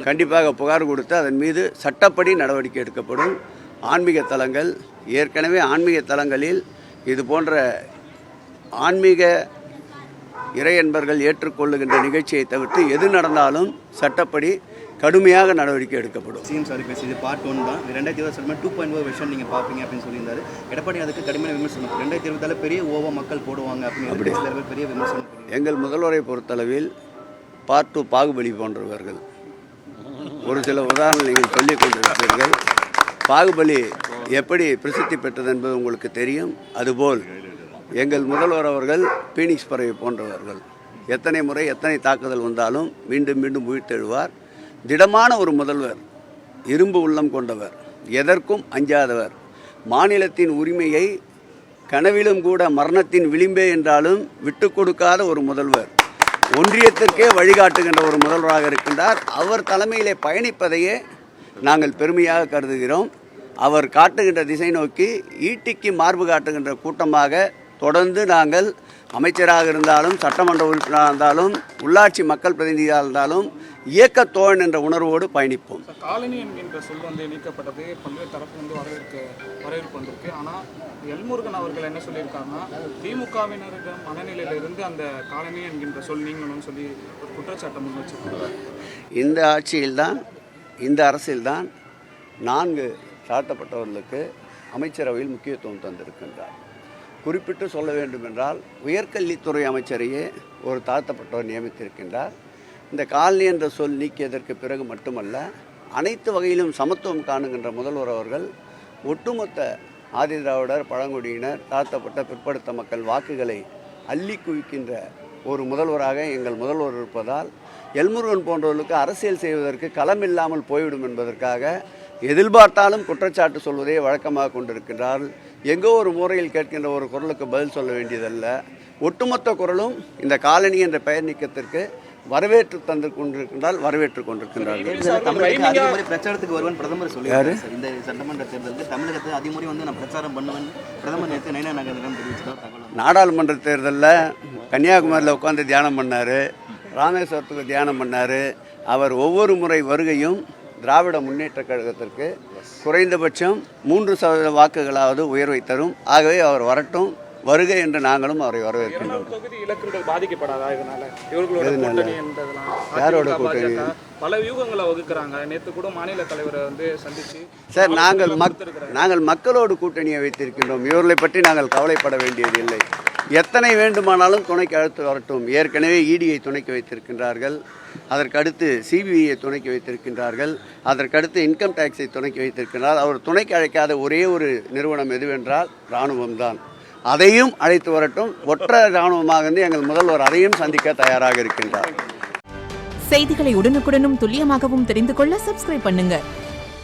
கண்டிப்பாக புகார் கொடுத்து அதன் மீது சட்டப்படி நடவடிக்கை எடுக்கப்படும். ஆன்மீக தலங்கள் ஏற்கனவே ஆன்மீக தலங்களில் இது போன்ற ஆன்மீக இறையன்பர்கள் ஏற்றுக்கொள்ளுகின்ற நிகழ்ச்சியை தவிர்த்து எது நடந்தாலும் சட்டப்படி கடுமையாக நடவடிக்கை எடுக்கப்படும். சிஎம் சார் பேசியது பார்ட் 1 தான். 2020 2.0 வெர்ஷன் நீங்கள் பார்ப்பீங்க அப்படின்னு சொல்லியிருந்தாரு. எடப்பாடி அதுக்கு கடுமையான விமர்சனம். 2020 பெரிய ஓவா மக்கள் போடுவாங்க அப்படின்னு பெரிய விமர்சனம். எங்கள் முதல்வரை பொறுத்தளவில் பார்ட் 2 பாகுபலி போன்றவர்கள். ஒரு சில உதாரணங்கள் நீங்கள் சொல்லிக் கொண்டிருக்கிறீர்கள். பாகுபலி எப்படி பிரசித்தி பெற்றது என்பது உங்களுக்கு தெரியும். அதுபோல் எங்கள் முதல்வர் அவர்கள் பீனிக்ஸ் பறவை போன்றவர்கள். எத்தனை முறை எத்தனை தாக்குதல் வந்தாலும் மீண்டும் மீண்டும் உயிர்த்தெழுவார். திடமான ஒரு முதல்வர், இரும்பு உள்ளம் கொண்டவர், எதற்கும் அஞ்சாதவர், மாநிலத்தின் உரிமையை கனவிலும் கூட மரணத்தின் விளிம்பே என்றாலும் விட்டு கொடுக்காத ஒரு முதல்வர், ஒன்றியத்திற்கே வழிகாட்டுகின்ற ஒரு முதல்வராக இருக்கின்றார். அவர் தலைமையிலே பயணிப்பதையே நாங்கள் பெருமையாக கருதுகிறோம். அவர் காட்டுகின்ற திசை நோக்கி ஈட்டிக்கு மார்பு காட்டுகின்ற கூட்டமாக தொடர்ந்து நாங்கள் அமைச்சராக இருந்தாலும், சட்டமன்ற உறுப்பினராக இருந்தாலும், உள்ளாட்சி மக்கள் பிரதிநிதியாக இருந்தாலும் இயக்க தோழன் என்ற உணர்வோடு பயணிப்போம். காலனி என்கின்ற சொல் நீக்கப்பட்டது பல்வேறு தரப்பு வரவேற்பு வந்திருக்கு. ஆனால் எல்முருகன் அவர்கள் என்ன சொல்லியிருக்காங்கன்னா, திமுகவினர்கள் மனநிலையிலிருந்து அந்த காலனி என்கின்ற சொல் நீங்கணும்னு சொல்லி ஒரு குற்றச்சாட்டை முன் வச்சிருக்காங்க. இந்த ஆட்சியில்தான், இந்த அரசியல்தான் 4 தாழ்த்தப்பட்டவர்களுக்கு அமைச்சரவையில் முக்கியத்துவம் தந்திருக்கின்றார். குறிப்பிட்டு சொல்ல வேண்டுமென்றால் உயர்கல்வித்துறை அமைச்சரையே ஒரு தாழ்த்தப்பட்டவர் நியமித்திருக்கின்றார். இந்த காலனி என்ற சொல் நீக்கியதற்கு பிறகு மட்டுமல்ல, அனைத்து வகையிலும் சமத்துவம் காணுகின்ற முதல்வர் அவர்கள் ஒட்டுமொத்த ஆதிதிராவிடர், பழங்குடியினர், தாழ்த்தப்பட்ட பிற்படுத்த மக்கள் வாக்குகளை அள்ளி குவிக்கின்ற ஒரு முதல்வராக எங்கள் முதல்வர் இருப்பதால் எல்முருகன் போன்றவர்களுக்கு அரசியல் செய்வதற்கு களமில்லாமல் போய்விடும் என்பதற்காக எதிர்பார்த்தாலும் குற்றச்சாட்டு சொல்வதை வழக்கமாக கொண்டிருக்கின்றார்கள். எங்கோ ஒரு முறையில் கேட்கின்ற ஒரு குரலுக்கு பதில் சொல்ல வேண்டியதல்ல. ஒட்டுமொத்த குரலும் இந்த காலனி என்ற பெயர் நீக்கத்திற்கு வரவேற்று தந்து கொண்டிருக்கின்றால் வரவேற்றுக் கொண்டிருக்கின்றார்கள். பிரச்சாரத்துக்கு வருவன் பிரதமர் சொல்லியாரு. இந்த சட்டமன்ற தேர்தலுக்கு தமிழகத்தில் அதிமுறை நான் பிரச்சாரம் பண்ணுவேன் பிரதமர் நேற்று நயனா நாகேந்திரன் தெரிவித்தார். நாடாளுமன்ற தேர்தலில் கன்னியாகுமரியில் உட்காந்து தியானம் பண்ணார், ராமேஸ்வரத்துக்கு தியானம் பண்ணார். அவர் ஒவ்வொரு முறை வருகையும் திராவிட முன்னேற்ற கழகத்திற்கு குறைந்தபட்சம் 3% வாக்குகளாவது உயர்வை தரும். ஆகவே அவர் வரட்டும், வருகை என்று நாங்களும் அவரை வரவேற்கின்றோம். யாரோட கூட்டணி? பல வியூகங்களை வகுக்கிறாங்க. நேற்று கூட மாநில தலைவரை சந்திச்சு சார், நாங்கள் மக்களோடு கூட்டணியை வைத்திருக்கின்றோம். இவர்களை பற்றி நாங்கள் கவலைப்பட வேண்டியதில்லை. எத்தனை வேண்டுமானாலும் துணைக்கு அழைத்து வரட்டும். ஏற்கனவே இடியை துணைக்கு வைத்திருக்கின்றார்கள், அதற்கடுத்து சிபிஐயை துணைக்கு வைத்திருக்கின்றார்கள், அதற்கடுத்து இன்கம் டேக்ஸை துணைக்கு வைத்திருக்கின்றார். அவர் துணைக்கு அழைக்காத ஒரே ஒரு நிறுவனம் எதுவென்றால் இராணுவம் தான். அதையும் அழைத்து வரட்டும். ஒற்றை இராணுவமாக இருந்து எங்கள் முதல்வர் அதையும் சந்திக்க தயாராக இருக்கின்றார். செய்திகளை உடனுக்குடனும் துல்லியமாகவும் தெரிந்து கொள்ள சப்ஸ்கிரைப் பண்ணுங்க.